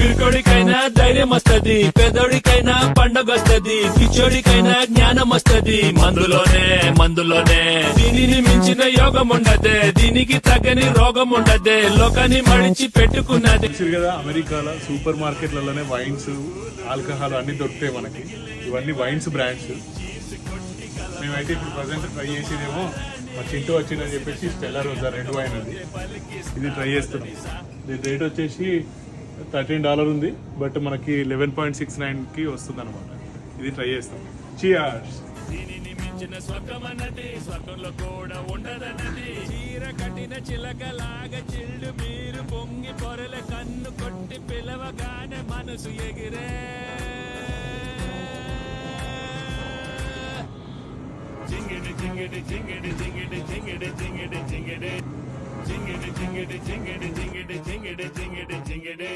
పిరికోడికైనా ధైర్యం వస్తది, పెదోడికైనా పండగొస్తది, పిచ్చోడికైనా జ్ఞానం వస్తది. మందులోనే దీనిని మించిన యోగం ఉండదే, దీనికి తగ్గని రోగం ఉండదే, లోకాన్ని మడిచి పెట్టుకున్నది. కదా అమెరికాలో సూపర్ మార్కెట్లలోనే వైన్స్, ఆల్కహాల్ అన్ని దొరుకుతాయి మనకి. ఇవన్నీ వైన్స్ బ్రాండ్స్. మేమైతే ఇప్పుడు ప్రజెంట్ ట్రై చేసేదేమో మా చింటూ వచ్చిందని చెప్పేసి స్టెల్లా రోజా రెడ్ వైన్ ఉంది, ఇది ట్రై చేస్తున్నాం. దీని రేట్ వచ్చేసి $13 ఉంది, బట్ మనకి 11.69కి వస్తుంది అనమాట. ఇది ట్రై చేస్తాం. చియర్స్. దీనిని మించిన స్వర్గమన్నది, స్వర్గంలో కూడా ఉండదన్నది. చీర కట్టిన చిలకలాగా చిల్లు మీరు పొంగి పొరల కన్ను కొట్టి పిలవగానే మనసు ఎగిరే. జింగిడి జింగిడి జింగిడి జింగిడి జింగిడి జింగిడి జింగిడి జింగిడి జింగిడి జింగిడి జింగిడి జింగిడి జింగిడి జింగిడి